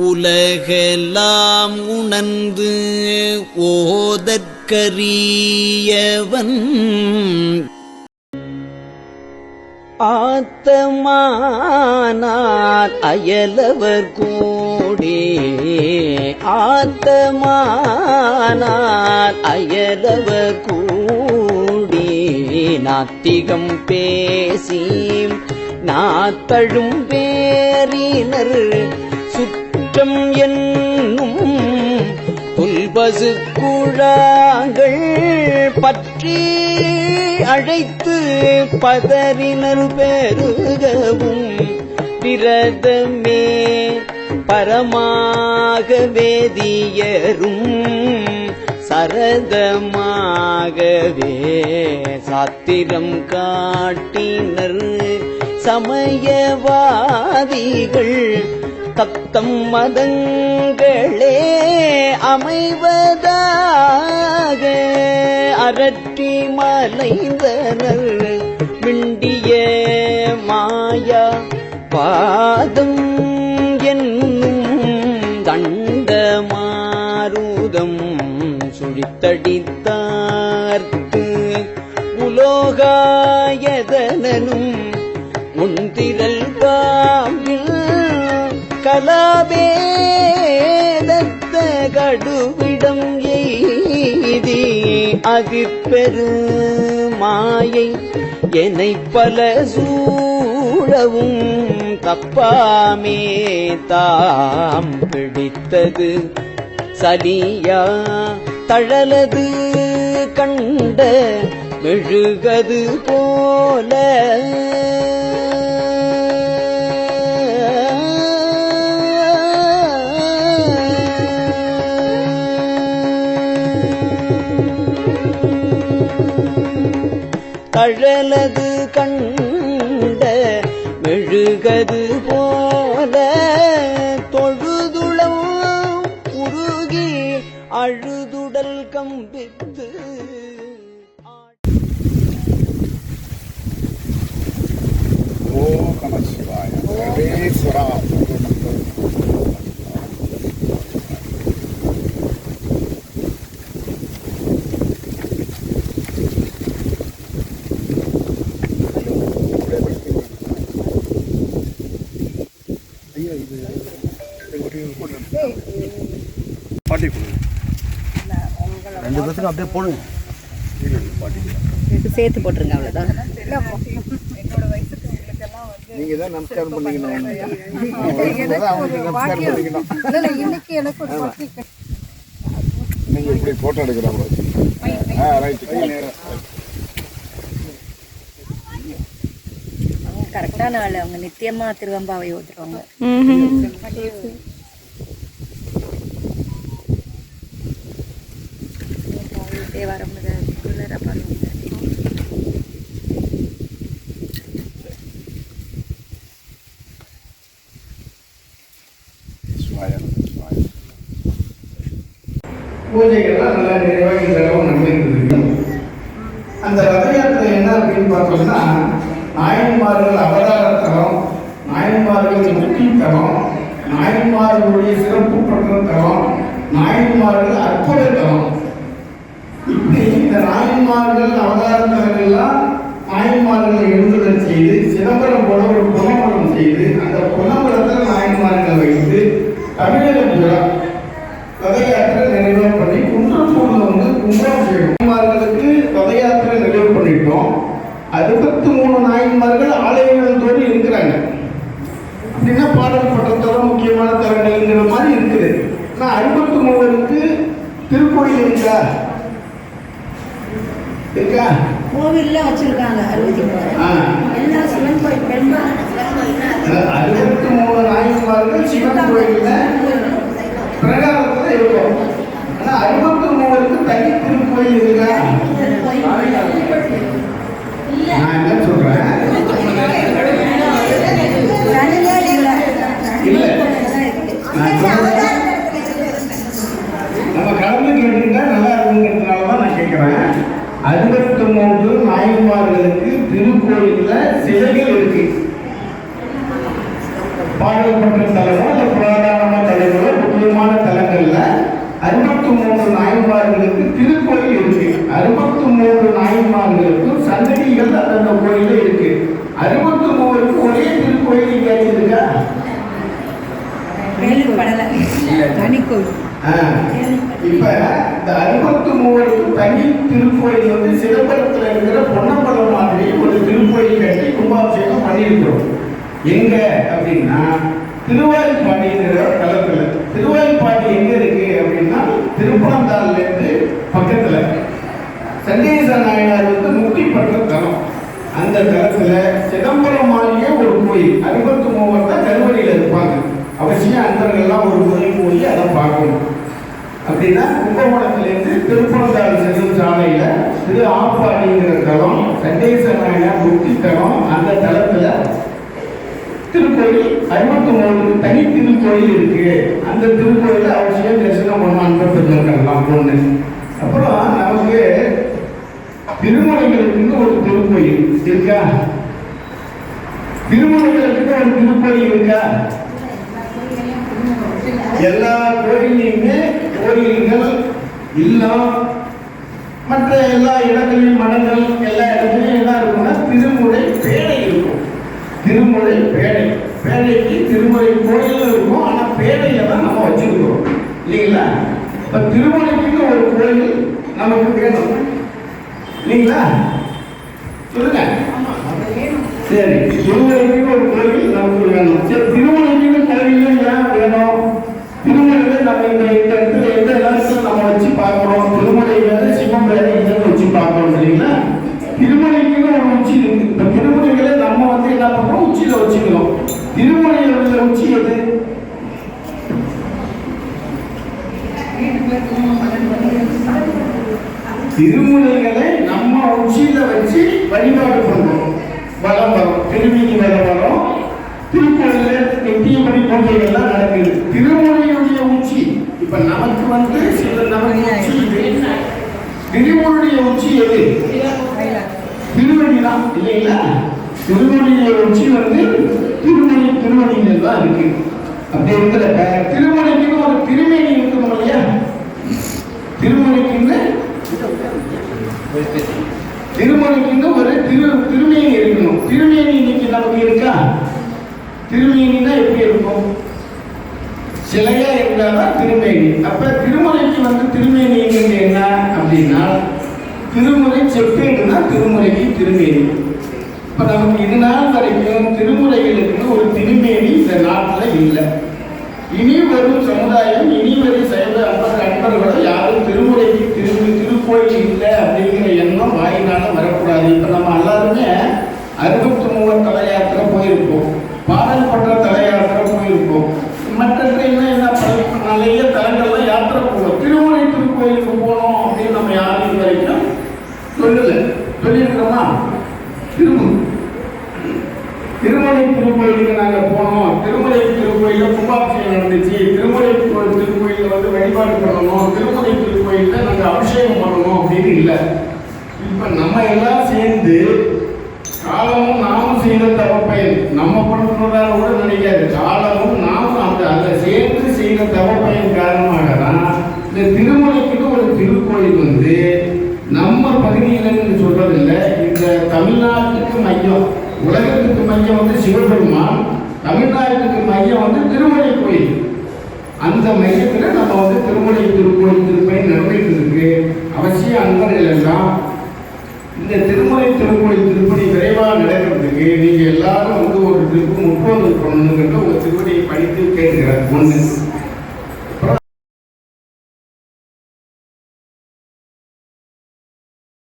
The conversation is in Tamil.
உலகெல்லாம் உணர்ந்து ஓதற்கரியவன் ஆத்தமானார் அயலவர் கோடே ஆத்தமானார் அயலவர் கூடி நாத்திகம் பேசி நாத்தழும் பேரினர் சுற்றம் என்னும் புல்பசு குழாங்கள் பற்றி அழைத்து பதறினர் பெருகவும் விரதமே பரமாக வேதியரும் சரதமாகவே சாத்திரம் காட்டினர் சமயவாதிகள் தத்தம் மதங்களே அமைவதாக அரற்றி மலைந்தனர் விண்டிய மாயா பாதம் என்னும் தண்ட மாருதம் சுழித்தடித்தார்க்கு உலோகாயதனும் முந்திரல் பாம்பில் கலாபேதத்த கடுவிடம் எய்தி அதிர்பெரு மாயை என்னை பல சூழவும் தப்பாமே தாம் பிடித்தது சலியா தழலது கண்ட மெழுகது போல தழலது கண்ட மெழுகது போல தொழுதுளம் உருகி அழுதுடல் கம்பித்து ஓம் நம சிவாய சர்வேஸ்வரா பாட்டி கொடுங்க ரெண்டு பேருக்கு அப்படியே போடுங்க சேர்த்து போட்டுருங்க அவ்வளோதான். நீங்க தான் நமஸ்காரம் பண்ணிக்கணும் நீங்க இப்படி போட்டோ எடுக்கிறாங்க. கரெக்டான ஆள் அவங்க நித்தியமா திருவம்பாவை ஓதுறவங்க. தேவாரம் பூஜைகள்லாம் நல்லா நிறைவாக இந்த அளவு நடந்துருக்கு. அந்த ரத யாத்திரை என்ன அப்படின்னு பார்த்தோம்னா, நாயன்மார்கள் அவதாரத்தலம், நாயன்மார்கள் முக்தி தலம், நாயன்மார்களுடைய சிறப்பு பெற்ற தலம், நாயன்மார்கள் அற்புத தலம். இப்படி இந்த நாயன்மார்கள் அவதாரத்தலங்கள்லாம் நாயன்மார்களை எழுந்துதல் செய்து சிதம்பரம் போல ஒரு புனமரம் செய்து அந்த புனமரத்தில் நாயன்மார்களை வைத்து தமிழக புகழா ரத யாத்திரை நிறைவு பண்ணி குன்றத்தூர்ல கும்பாபிஷேகங்களுக்கு ரத யாத்திரை நிறைவு பண்ணிட்டோம். 63 நாயன்மார்கள் ஆலயங்கள் தோடு இருக்கிறாங்க. அப்படின்னா பாடல்பட்ட தரம் முக்கியமான தரங்கள்ங்கிற மாதிரி இருக்குது. ஆனால் 63க்கு திருக்கோயில் இருக்கா இருக்கா கோவில்ல வச்சிருக்காங்க. 63 நாயன்மார்கள் சிவன் கோயில்ல பிரகாரத்தில் இருக்கும். ஆனால் 63க்கு தனி திருக்கோயில் இருக்கா? நான் என்ன சொல்றேன், இல்லை நம்ம கலந்து கேட்டுக்கிட்டா நல்லா இருக்குங்கிறதுனால தான் நான் கேட்குறேன். 63 நாயன்மார்களுக்கு திருக்கோயில்ல சிலைகள் இருக்கு. பாடல்பட்ட தலைவா இல்லை புராதனமா தலைவா கேள்விப்படலை. தனிக்கோயில். இப்ப இந்த 63 தனி திருக்கோயில் வந்து சிதம்பரத்தில் இருக்கிற பொன்னம்பலம் மாதிரி ஒரு திருக்கோயில் கட்டி கும்பாபிஷேகம் பண்ணியிருக்கிறோம். எங்க அப்படின்னா திருவாய்ப்பாடிங்கிற தலத்துல. திருவாய்ப்பாடி எங்க இருக்கு அப்படின்னா திருப்பனந்தாள்ல இருந்து பக்கத்துல. சண்டேச நாயனார் வந்து முக்தி பெற்ற தலம். அந்த தலத்துல சிதம்பரம் மாதிரியே ஒரு கோயில் 63 தான் கருவறையில் இருப்பாங்க. அவசியம் அன்பர்கள்லாம் ஒரு முறை போய் அதை பார்க்கணும். அப்படின்னா கும்பகோணத்திலிருந்து திருப்பனந்தாள் செல்லும் சாலையில திரு ஆப்பாடிங்கிற தலம் சண்டேச நாயனார் முக்தி தலம். அந்த தலத்துல திருக்கோயில் 63 தனி திருக்கோயில் இருக்கு. அந்த திருக்கோயில அவசியம் தரிசனம் பண்ண அன்பர்கள்லாம் ஒண்ணு. அப்புறம் நமக்கு திருமுறைகளுக்கு ஒரு திருக்கோயில் இருக்கா? திருமுறைகளுக்கு ஒரு திருக்கோயில் இருக்கா? எல்லா கோயிலையுமே கோயில்கள் இல்லம் மற்ற எல்லா இடங்களிலும் மடங்கள் எல்லா இடத்துலையும் என்ன இருக்கும்னா திருமுறை பேடை இருக்கும். திருமுறை பேடை. பேடைக்கு திருமுறை கோயில் இருக்கும். ஆனா பேடையில தான் நம்ம வச்சிருக்கிறோம் இல்லைங்களா? இப்ப திருமுறைக்கு ஒரு கோயில் நமக்கு வேணும் இல்லைங்களா? சொல்லுங்க. சரி, திருமுறைக்கு ஒரு கோயில் நமக்கு வேணும். சரி, திருமுறைக்கு கோயில் ஏன் வேணும்? திருமுறையில நம்ம இந்த இடத்துல எந்த இடத்துல நம்ம வச்சு பார்க்கிறோம்? திருமுறை வேற சிவம் வேற இடத்துல வச்சு பார்க்கிறோம் இல்லைங்களா? திருமுறைக்கு ஒரு உச்சி இருக்கு. இந்த திருமுறைகளை நம்ம வந்து என்ன பண்றோம்? உச்சியில வச்சுக்கிறோம். திருமுறையோட உச்சி எது? திருமுறைகளை நம்ம உச்சியில வச்சு வழிபாடு பண்றோம். வளம் வரும், திருமீனி வளம் வரும். திருக்கோயில நித்தியப்படி பூஜைகள்லாம் நடக்குது. திருமுறையுடைய உச்சி இப்ப நமக்கு வந்து சில நமக்கு உச்சி திருமுறையுடைய உச்சி எது? திருவடி தான் இல்லைங்களா? திருவடியுடைய உச்சி வந்து திருவடிகள் தான் இருக்கு. அப்படி இருக்கிற திருமுறைக்கு ஒரு திருமேனி இருக்கணும் இல்லையா? திருமுறைக்கு ஒரு திருமேனி இருக்கணும். திருமேனி இன்னைக்கு நமக்கு இருக்கா? திருமேனினா எப்படி இருக்கும்? சிலையா இருந்தாதான் திருமேனி. அப்ப திருமுறைக்கு வந்து திருமேனி என்ன அப்படின்னா திருமுறை செப்பேடுனா திருமுறைக்கு திருமேனி. இப்ப நமக்கு இது நாள் வரைக்கும் திருமுறைகளுக்கு ஒரு திருமேனி இந்த நாட்டில் இல்லை. இனி வரும் சமுதாயம், இனி வரும் சைவ அன்பர்களும் யாரும் திருமுறைக்கு திருக்கோயில் இல்லை அப்படிங்கிற எண்ணம் வாயினால வரக்கூடாது. இப்ப நம்ம எல்லாருமே 63 தல யாத்திரை போயிருப்போம், பாடல் பற்ற தல யாத்திரை போயிருப்போம், மற்ற என்ன நிறைய தலங்கள்லாம் யாத்திரை போவோம். திருமுறை திருக்கோயிலுக்கு போனோம் அப்படின்னு நம்ம யாரும் இது வரைக்கும் சொல்லியிருக்கிறோமா? திருமலை திருக்கோயிலுக்கு நாங்கள் போனோம், திருமலை திருக்கோயிலில் கும்பாபிஷேகம் நடந்துச்சு, திருமலை திருக்கோயிலில் வந்து வழிபாடு பண்ணணும், திருமலை திருக்கோயிலில் நாங்கள் அபிஷேகம் பண்ணணும் அப்படின்னு இல்லை. இப்போ நம்ம எல்லாம் சேர்ந்து காலமும் நாமும் செய்த தவப்பயன் நம்ம பண்ணுறதால கூட நினைக்காது. காலமும் நாமும் அதை சேர்ந்து செய்த தவப்பயன் காரணமாக தான் இந்த திருமலைக்கு ஒரு திருக்கோயில் வந்து நம்ம பகுதியில் சொல்றதில்லை. இந்த தமிழ்நாட்டுக்கு மையம், உலகத்துக்கு மையம் வந்து சிவபெருமான், தமிழ்நாட்டுக்கு மையம் வந்து திருமலை கோயில். அந்த மையத்தில் நம்ம வந்து திருமலை திருக்கோயில் திருப்பயன் நடந்துட்டு இருக்கு. அவசியம் அன்பர்கள் எல்லாம் இந்த திருமலை திருக்கோயில் திருப்பணி விரைவாக நடக்கிறதுக்கு நீங்க எல்லாரும் வந்து ஒரு திருப்பு முற்போது பண்ணணுங்கிறத ஒரு திருப்பணியை படித்து கேட்கிறார். ஒன்று